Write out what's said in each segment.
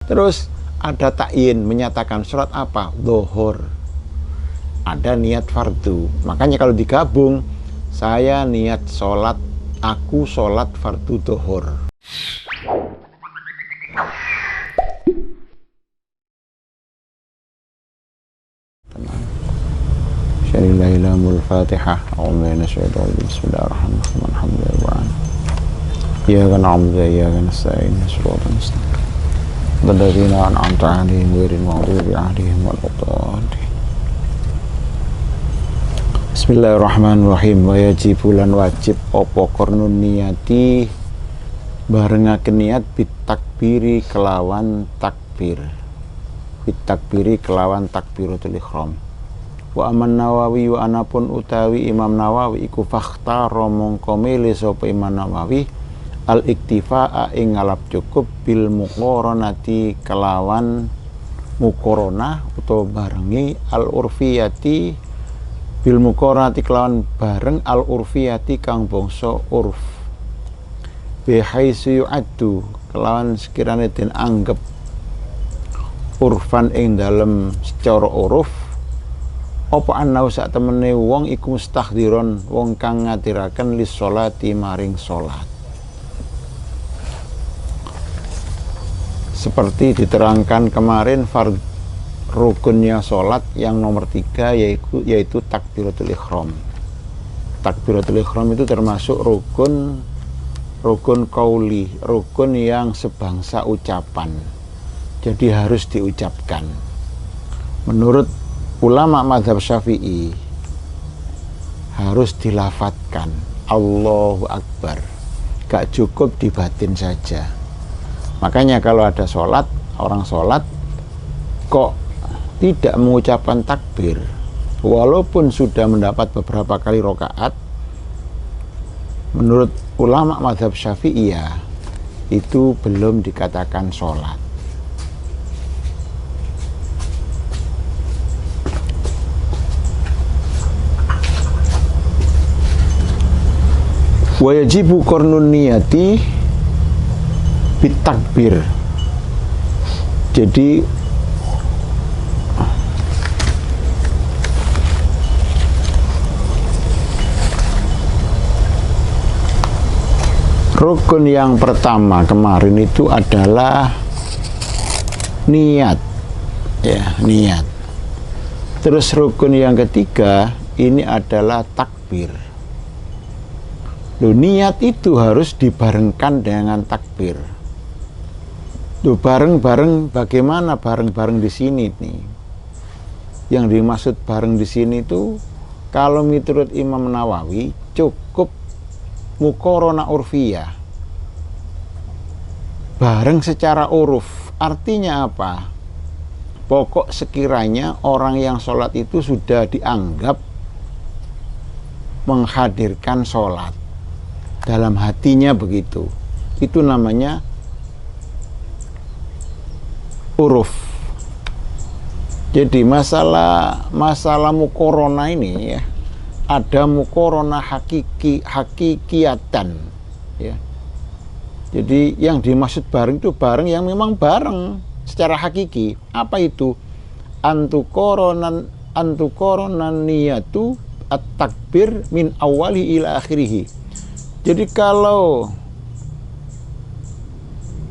Terus ada ta'yin, menyatakan sholat apa? Dhuhur. Ada niat fardu. Makanya kalau digabung, saya niat sholat, aku sholat fardu dhuhur. Syarillahilhamul fatihah. Bismillahirrahmanirrahim. Alhamdulillah. Iyyaka na'budu wa iyyaka nasta'in. Shiratal mustaqim. Alladzina an'amta 'alaihim ghairil maghdubi 'alaihim waladdallin. Bismillahirrahmanirrahim. Wa yajibu lan wajib apa qarnun niyati barengaken niat bitakbiri kelawan takbir. Bitakbiri kelawan takbiratul ihram. Wa aman Nawawi wa anapun utawi Imam Nawawi iku fakhtara mongko milih sapa Imam Nawawi al iktifa'a ing ngalap cukup bil muqaranati kelawan muqaranah utawa barengi al urfiyati bil muqaranati kelawan bareng al urfiyati kang bangsa urf bihaitsu yu'addu kelawan sekiranya den anggap urfan ing dalem secara uruf apa annau sak temene wong iku mustahdhiron wong kang ngatiraken lis sholati maring salat. Seperti diterangkan kemarin rukunnya salat yang nomor 3 yaitu takbiratul ihram. Takbiratul ihram itu termasuk rukun qauli, rukun yang sebangsa ucapan. Jadi harus diucapkan. Menurut ulama mazhab Syafi'i harus dilafatkan Allahu Akbar, gak cukup dibatin saja. Makanya kalau ada sholat, orang sholat kok tidak mengucapkan takbir walaupun sudah mendapat beberapa kali rokaat, menurut ulama mazhab Syafi'iyah itu belum dikatakan sholat. Wa yajibu qarnun niyati bitakbir. Jadi rukun yang pertama kemarin itu adalah niat, ya, niat. Terus rukun yang ketiga ini adalah takbir. Loh, niat itu harus dibarengkan dengan takbir. Loh, bareng-bareng bagaimana bareng-bareng di sini nih? Yang dimaksud bareng di sini itu kalau menurut Imam Nawawi cukup muqaranah urfiyah. Bareng secara uruf. Artinya apa? Pokok sekiranya orang yang sholat itu sudah dianggap menghadirkan sholat dalam hatinya begitu, itu namanya uruf. Jadi masalah muqaranah ini ya, ada muqaranah hakikiyatan ya. Jadi yang dimaksud bareng itu bareng yang memang bareng secara hakiki. Apa itu? Antuqaranan niyatu at-takbir min awali ila akhirih. Jadi kalau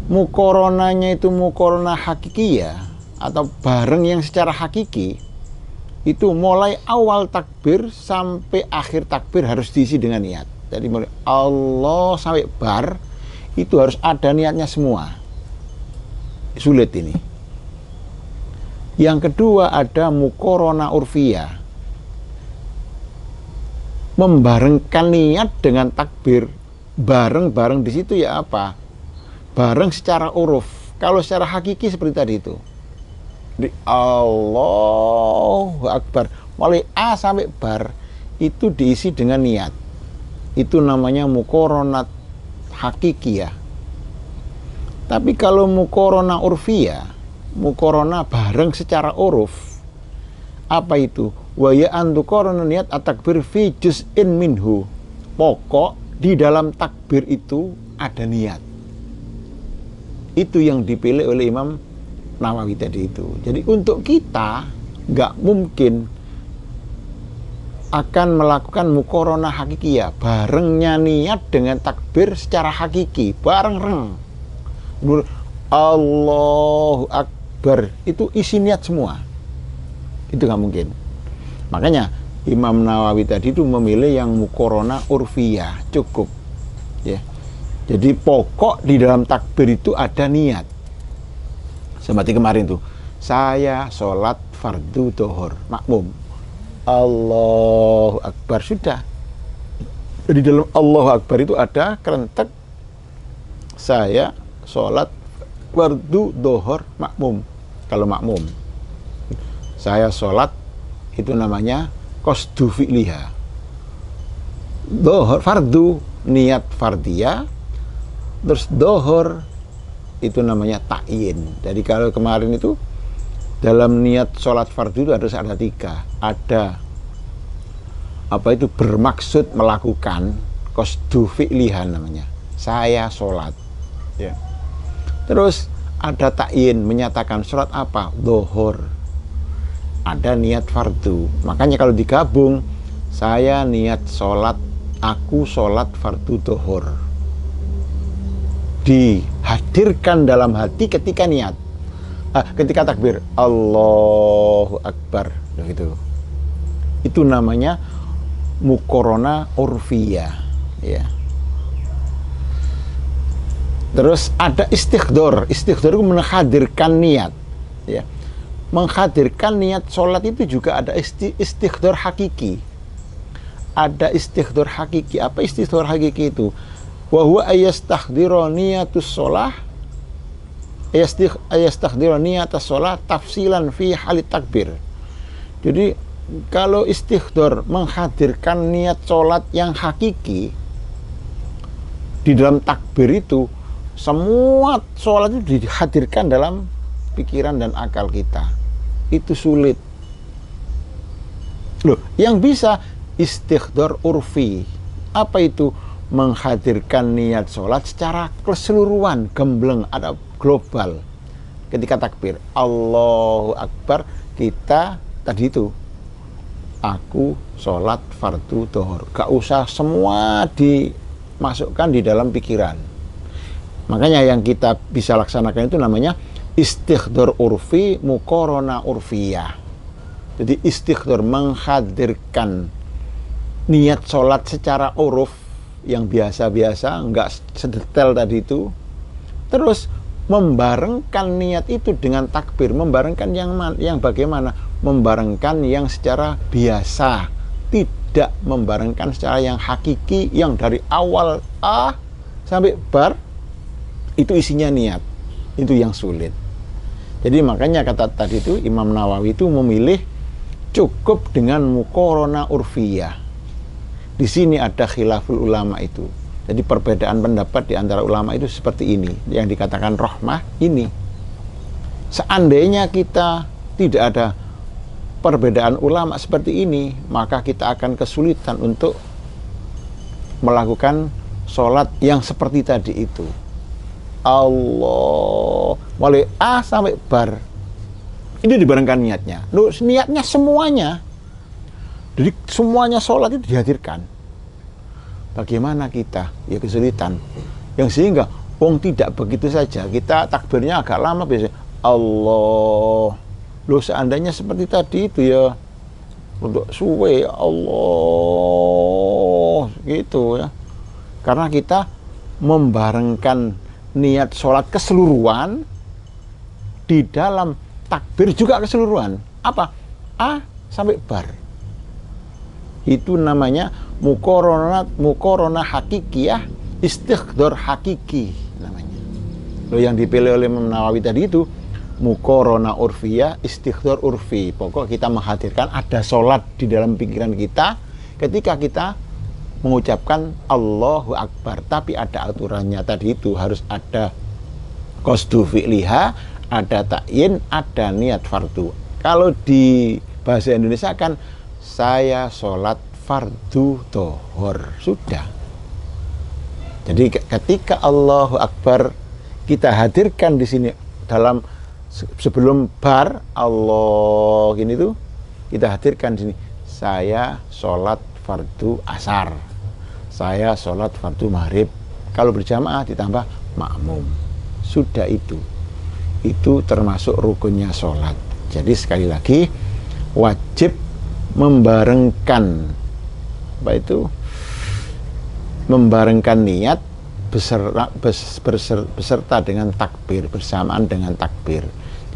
muqaranahnya itu muqaranah hakikiyah atau bareng yang secara hakiki, itu mulai awal takbir sampai akhir takbir harus diisi dengan niat. Jadi mulai Allah sampai bar itu harus ada niatnya semua. Sulit ini. Yang kedua ada muqaranah urfiyah. Membarengkan niat dengan takbir. Bareng-bareng di situ ya apa? Bareng secara uruf. Kalau secara hakiki seperti tadi itu. Di Allahu Akbar. Mulai A sampai bar itu diisi dengan niat. Itu namanya muqaranah hakikiyah. Tapi kalau muqaranah urfiyah, muqaranah bareng secara uruf, apa itu? Wa ya antuqarana niat at-takbir fi juz'in minhu. Pokok di dalam takbir itu ada niat. Itu yang dipilih oleh Imam Nawawi tadi itu. Jadi untuk kita nggak mungkin akan melakukan muqaranah hakikiyah barengnya niat dengan takbir secara hakiki bareng Allahu Akbar itu isi niat semua, itu nggak mungkin. Makanya Imam Nawawi tadi itu memilih yang muqaranah urfiyah cukup ya. Jadi pokok di dalam takbir itu ada niat. Seperti kemarin tuh, saya sholat fardu dhuhur makmum, Allahu Akbar, sudah. Di dalam Allahu Akbar itu ada kerentek saya sholat fardu dhuhur makmum. Kalau makmum, saya sholat itu namanya qasdu fi'liha. Dhuhur fardu niat fardiyah, terus dhuhur itu namanya ta'yin. Jadi kalau kemarin itu dalam niat sholat fardu itu harus ada 3. Ada apa itu bermaksud melakukan qasdu fi'liha namanya, saya sholat ya. Terus ada ta'yin, menyatakan sholat apa, dhuhur. Ada niat fardu, makanya kalau digabung saya niat sholat, aku sholat fardu dhuhur, dihadirkan dalam hati ketika niat, ketika takbir Allahu Akbar gitu. Itu namanya muqaranah urfiyah ya. Terus ada istighdar. Istighdar itu menghadirkan niat ya. Menghadirkan niat sholat itu juga ada istighdar hakiki. Ada istighdar hakiki. Apa istighdar hakiki itu? Wa huwa ayastakhdira niyatus sholah, ayastakhdira niyatus sholah tafsilan fi halit takbir. Jadi kalau istighdar menghadirkan niat sholat yang hakiki di dalam takbir itu, semua sholat itu dihadirkan dalam pikiran dan akal kita. Itu sulit loh. Yang bisa istighdar urfi. Apa itu? Menghadirkan niat sholat secara keseluruhan, gembleng, ada global. Ketika takbir Allahu Akbar, kita tadi itu aku sholat fardu dhuhur, gak usah semua dimasukkan di dalam pikiran. Makanya yang kita bisa laksanakan itu namanya istighdar urfi, muqaranah urfiyah. Jadi istighdar menghadirkan niat sholat secara uruf yang biasa-biasa, enggak sedetail tadi itu. Terus membarengkan niat itu dengan takbir. Membarengkan yang bagaimana? Membarengkan yang secara biasa, tidak membarengkan secara yang hakiki, yang dari awal A sampai bar itu isinya niat. Itu yang sulit. Jadi makanya kata tadi itu Imam Nawawi itu memilih cukup dengan muqaranah urfiyah. Di sini ada khilaful ulama itu. Jadi perbedaan pendapat di antara ulama itu seperti ini, yang dikatakan rahmah ini. Seandainya kita tidak ada perbedaan ulama seperti ini, maka kita akan kesulitan untuk melakukan sholat yang seperti tadi itu. Allah mulai A sampai bar ini dibarengkan niatnya. Loh, niatnya semuanya. Jadi semuanya sholat itu dihadirkan. Bagaimana kita? Ya kesulitan. Yang sehingga tidak begitu saja. Kita takbirnya agak lama biasanya. Allah. Loh, seandainya seperti tadi itu ya untuk suwe Allah gitu ya. Karena kita membarengkan niat sholat keseluruhan di dalam takbir juga keseluruhan. Apa? A sampai bar. Itu namanya muqaranah hakikiyah, istighdar hakiki namanya. Loh, yang dipilih oleh Imam Nawawi tadi itu muqaranah urfiyah, istighdar urfi. Pokok kita menghadirkan ada sholat di dalam pikiran kita ketika kita mengucapkan Allahu Akbar, tapi ada aturannya tadi itu, harus ada qasdu fi'liha, ada ta'yin, ada niat fardu. Kalau di bahasa Indonesia kan saya sholat fardu dhuhur, sudah. Jadi ketika Allahu Akbar kita hadirkan di sini dalam Sebelum bar Allah ini tuh kita hadirkan sini, saya sholat fardu asar, saya sholat fardu maghrib. Kalau berjamaah ditambah makmum. Sudah itu termasuk rukunnya sholat. Jadi sekali lagi wajib membarengkan apa itu, membarengkan niat beserta dengan takbir, bersamaan dengan takbir.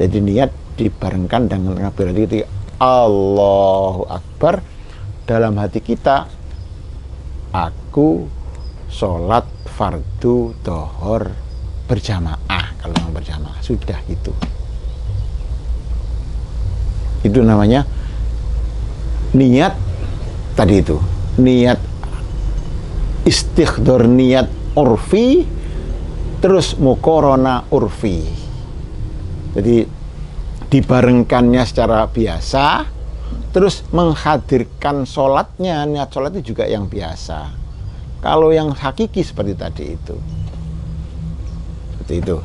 Jadi niat dibarengkan dengan takbir. Jadi Allahu Akbar, dalam hati kita, aku sholat fardu dhuhur berjamaah. Kalau yang berjamaah sudah itu namanya niat. Tadi itu niat istighdor, niat urfi, terus mukorona urfi. Jadi dibarengkannya secara biasa, terus menghadirkan sholatnya, niat sholat itu juga yang biasa. Kalau yang hakiki seperti tadi itu, seperti itu.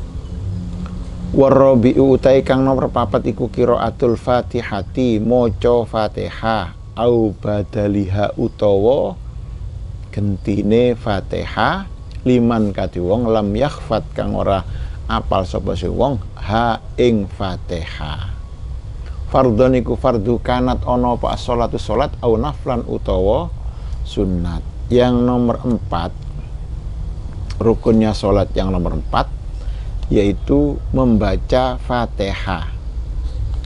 Warabi'u utai kang nomor papat iku qiraatul fatihati, moco fatihah au badaliha utawa gentine fatihah, liman kadi wong lam yakhfat kang ora apal sapa si wong ha ing fatihah. Fardhon iku fardu kanat ana apa sholatu sholat au naflan utawa sunat. Yang nomor 4, rukunnya sholat yang nomor 4 yaitu membaca fatihah.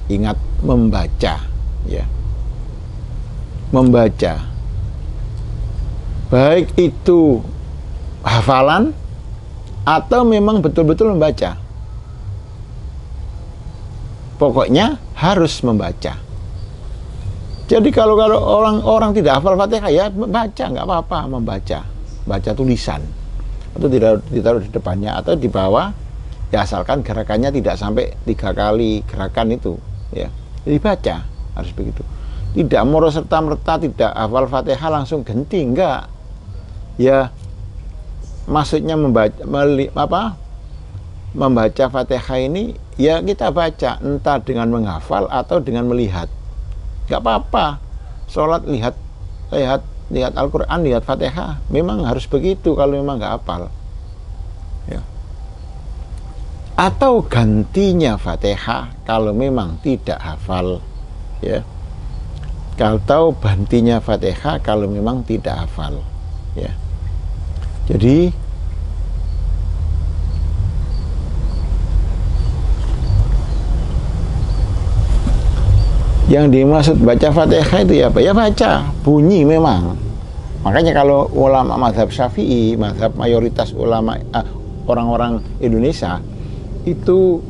Ingat, membaca, ya, membaca, baik itu hafalan atau memang betul-betul membaca, pokoknya harus membaca. Jadi kalau orang tidak hafal fatihah, ya baca, nggak apa-apa, baca tulisan atau tidak ditaruh di depannya atau di bawah, ya asalkan gerakannya tidak sampai 3 kali gerakan itu, ya. Jadi baca harus begitu. Tidak moro serta merta tidak hafal fatihah langsung ganti, enggak. Ya, maksudnya membaca fatihah ini ya kita baca entah dengan menghafal atau dengan melihat, nggak apa-apa. Sholat lihat Al-Quran, lihat fatihah, memang harus begitu kalau memang nggak hafal, ya. Atau gantinya fatihah kalau memang tidak hafal, ya. Atau gantinya fatihah kalau memang tidak hafal, ya. Jadi yang dimaksud baca fatihah itu ya apa? Ya baca, bunyi memang. Makanya kalau ulama mazhab Syafi'i, mazhab mayoritas ulama orang-orang Indonesia itu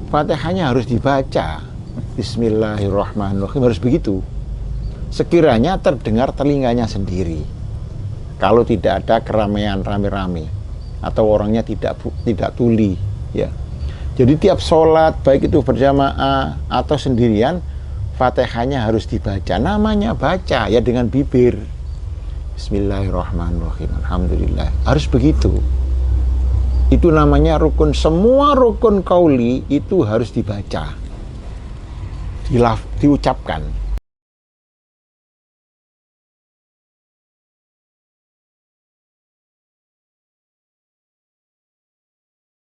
fatihahnya harus dibaca. Bismillahirrahmanirrahim, harus begitu. Sekiranya terdengar telinganya sendiri. Kalau tidak ada keramaian rame-rame atau orangnya tidak tuli, ya. Jadi tiap sholat baik itu berjamaah atau sendirian, fatihahnya harus dibaca. Namanya baca ya dengan bibir. Bismillahirrahmanirrahim, alhamdulillah. Harus begitu. Itu namanya rukun. Semua rukun qauli itu harus dibaca, diucapkan.